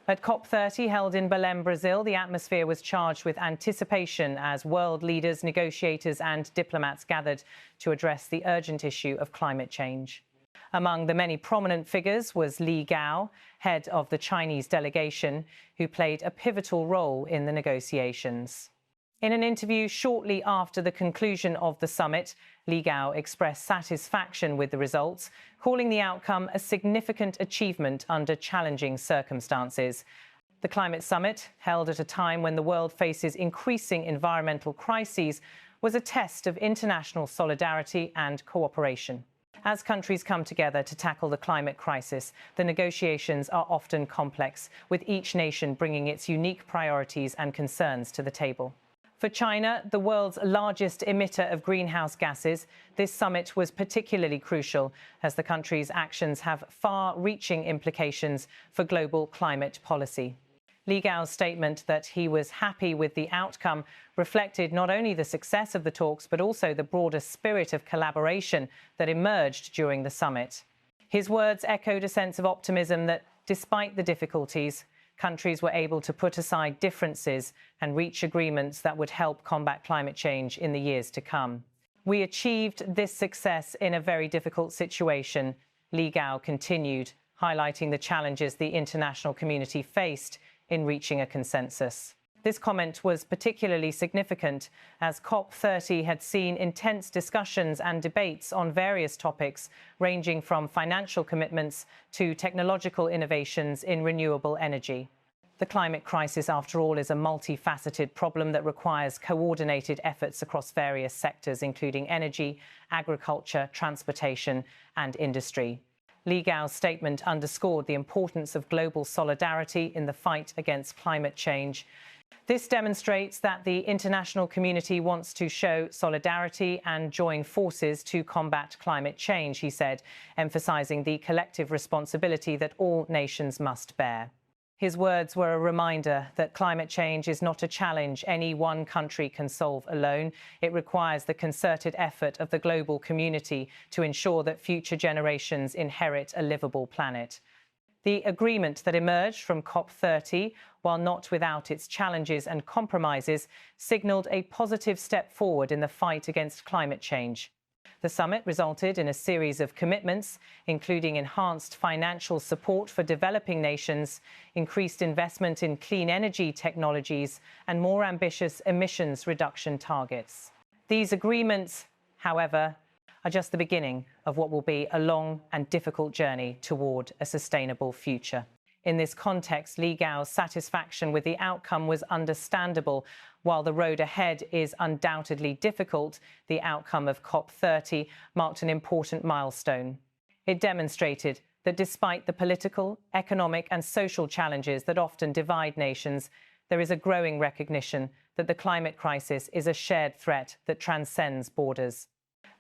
At COP30 held in Belém, Brazil, the atmosphere was charged with anticipation as world leaders, negotiators and diplomats gathered to address the urgent issue of climate change. Among the many prominent figures was Li Gao, head of the Chinese delegation, who played a pivotal role in the negotiations. In an interview shortly after the conclusion of the summit, Li Gao expressed satisfaction with the results, calling the outcome a significant achievement under challenging circumstances. The climate summit, held at a time when the world faces increasing environmental crises, was a test of international solidarity and cooperation. As countries come together to tackle the climate crisis, the negotiations are often complex, with each nation bringing its unique priorities and concerns to the table. For China, the world's largest emitter of greenhouse gases, this summit was particularly crucial as the country's actions have far-reaching implications for global climate policy. Li Gao's statement that he was happy with the outcome reflected not only the success of the talks, but also the broader spirit of collaboration that emerged during the summit. His words echoed a sense of optimism that, despite the difficulties, countries were able to put aside differences and reach agreements that would help combat climate change in the years to come. We achieved this success in a very difficult situation, Li Gao continued, highlighting the challenges the international community faced in reaching a consensus. This comment was particularly significant as COP30 had seen intense discussions and debates on various topics, ranging from financial commitments to technological innovations in renewable energy. The climate crisis, after all, is a multifaceted problem that requires coordinated efforts across various sectors, including energy, agriculture, transportation and industry. Li Gao's statement underscored the importance of global solidarity in the fight against climate change. This demonstrates that the international community wants to show solidarity and join forces to combat climate change, he said, emphasizing the collective responsibility that all nations must bear. His words were a reminder that climate change is not a challenge any one country can solve alone. It requires the concerted effort of the global community to ensure that future generations inherit a livable planet. The agreement that emerged from COP30, while not without its challenges and compromises, signalled a positive step forward in the fight against climate change. The summit resulted in a series of commitments, including enhanced financial support for developing nations, increased investment in clean energy technologies, and more ambitious emissions reduction targets. These agreements, however, are just the beginning of what will be a long and difficult journey toward a sustainable future. In this context, Li Gao's satisfaction with the outcome was understandable. While the road ahead is undoubtedly difficult, the outcome of COP30 marked an important milestone. It demonstrated that despite the political, economic and social challenges that often divide nations, there is a growing recognition that the climate crisis is a shared threat that transcends borders.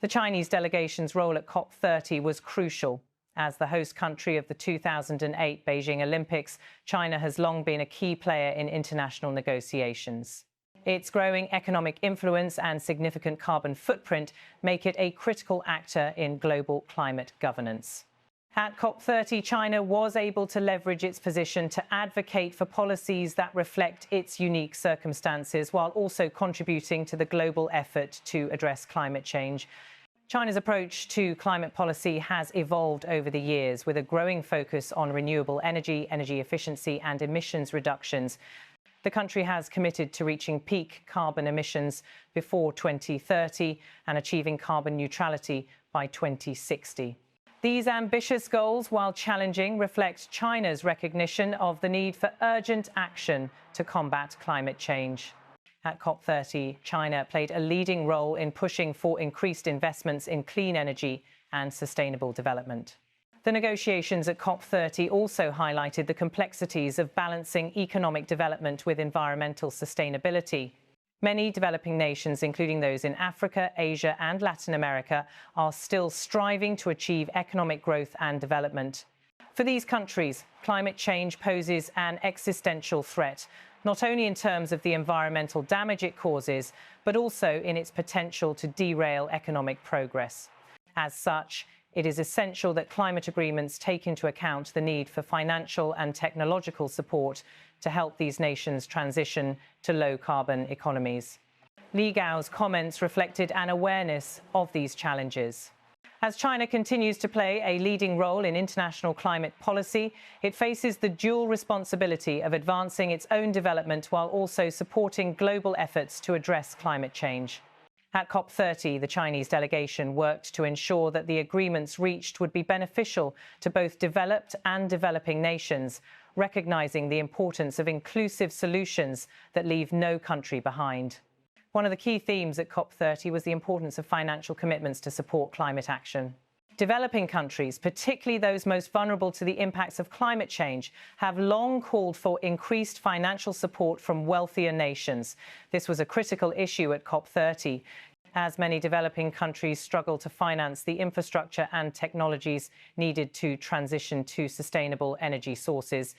The Chinese delegation's role at COP30 was crucial. As the host country of the 2008 Beijing Olympics, China has long been a key player in international negotiations. Its growing economic influence and significant carbon footprint make it a critical actor in global climate governance. At COP30, China was able to leverage its position to advocate for policies that reflect its unique circumstances, while also contributing to the global effort to address climate change. China's approach to climate policy has evolved over the years, with a growing focus on renewable energy, energy efficiency and emissions reductions. The country has committed to reaching peak carbon emissions before 2030 and achieving carbon neutrality by 2060. These ambitious goals, while challenging, reflect China's recognition of the need for urgent action to combat climate change. At COP30, China played a leading role in pushing for increased investments in clean energy and sustainable development. The negotiations at COP30 also highlighted the complexities of balancing economic development with environmental sustainability. Many developing nations, including those in Africa, Asia and Latin America, are still striving to achieve economic growth and development. For these countries, climate change poses an existential threat, not only in terms of the environmental damage it causes, but also in its potential to derail economic progress. As such, it is essential that climate agreements take into account the need for financial and technological support to help these nations transition to low-carbon economies. Li Gao's comments reflected an awareness of these challenges. As China continues to play a leading role in international climate policy, it faces the dual responsibility of advancing its own development while also supporting global efforts to address climate change. At COP30, the Chinese delegation worked to ensure that the agreements reached would be beneficial to both developed and developing nations, recognizing the importance of inclusive solutions that leave no country behind. One of the key themes at COP30 was the importance of financial commitments to support climate action. Developing countries, particularly those most vulnerable to the impacts of climate change, have long called for increased financial support from wealthier nations. This was a critical issue at COP30, as many developing countries struggle to finance the infrastructure and technologies needed to transition to sustainable energy sources.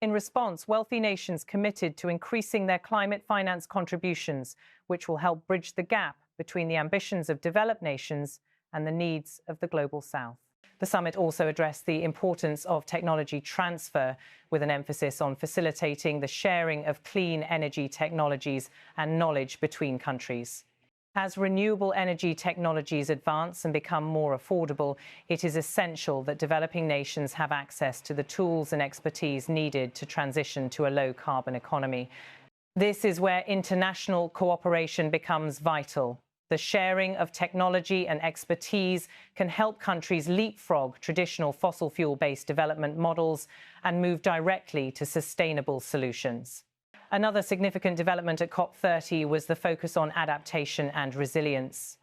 In response, wealthy nations committed to increasing their climate finance contributions, which will help bridge the gap between the ambitions of developed nations and the needs of the global south. The summit also addressed the importance of technology transfer, with an emphasis on facilitating the sharing of clean energy technologies and knowledge between countries. As renewable energy technologies advance and become more affordable, it is essential that developing nations have access to the tools and expertise needed to transition to a low-carbon economy. This is where international cooperation becomes vital. The sharing of technology and expertise can help countries leapfrog traditional fossil fuel-based development models and move directly to sustainable solutions. Another significant development at COP30 was the focus on adaptation and resilience.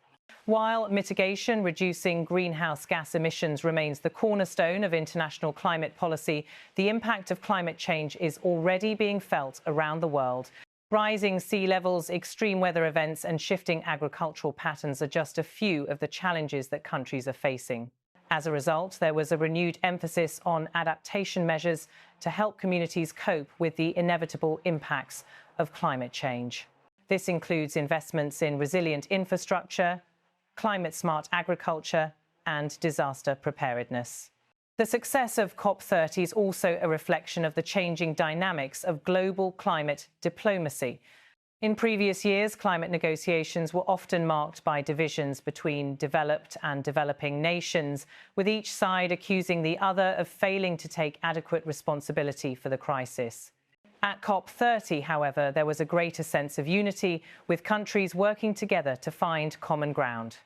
While mitigation, reducing greenhouse gas emissions, remains the cornerstone of international climate policy, the impact of climate change is already being felt around the world. Rising sea levels, extreme weather events, and shifting agricultural patterns are just a few of the challenges that countries are facing. As a result, there was a renewed emphasis on adaptation measures to help communities cope with the inevitable impacts of climate change. This includes investments in resilient infrastructure, climate-smart agriculture, and disaster preparedness. The success of COP30 is also a reflection of the changing dynamics of global climate diplomacy. In previous years, climate negotiations were often marked by divisions between developed and developing nations, with each side accusing the other of failing to take adequate responsibility for the crisis. At COP30, however, there was a greater sense of unity, with countries working together to find common ground.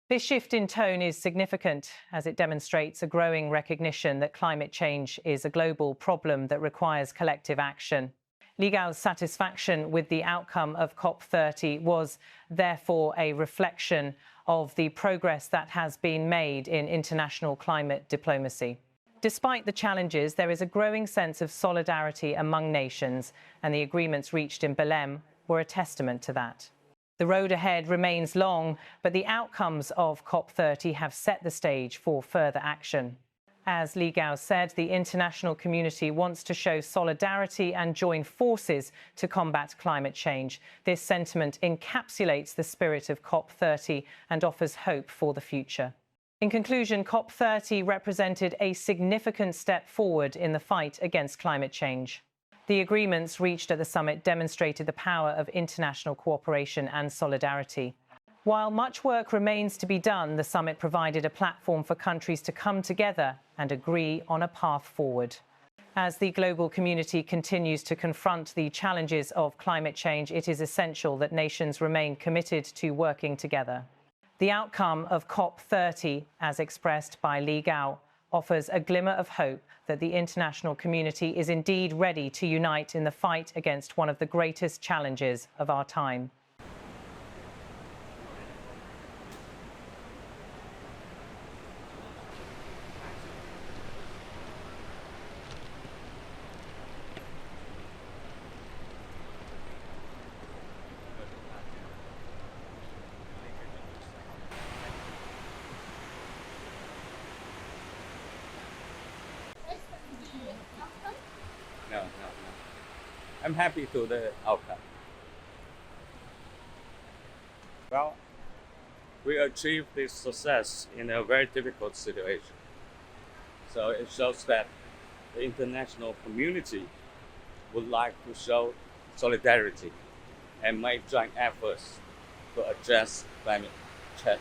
This shift in tone is significant, as it demonstrates a growing recognition that climate change is a global problem that requires collective action. Li Gao's satisfaction with the outcome of COP30 was therefore a reflection of the progress that has been made in international climate diplomacy. Despite the challenges, there is a growing sense of solidarity among nations, and the agreements reached in Belém were a testament to that. The road ahead remains long, but the outcomes of COP30 have set the stage for further action. As Li Gao said, the international community wants to show solidarity and join forces to combat climate change. This sentiment encapsulates the spirit of COP30 and offers hope for the future. In conclusion, COP30 represented a significant step forward in the fight against climate change. The agreements reached at the summit demonstrated the power of international cooperation and solidarity. While much work remains to be done, the summit provided a platform for countries to come together and agree on a path forward. As the global community continues to confront the challenges of climate change, it is essential that nations remain committed to working together. The outcome of COP30, as expressed by Li Gao, offers a glimmer of hope that the international community is indeed ready to unite in the fight against one of the greatest challenges of our time. No. I'm happy to the outcome. Well, we achieved this success in a very difficult situation. So it shows that the international community would like to show solidarity and make joint efforts to address climate change.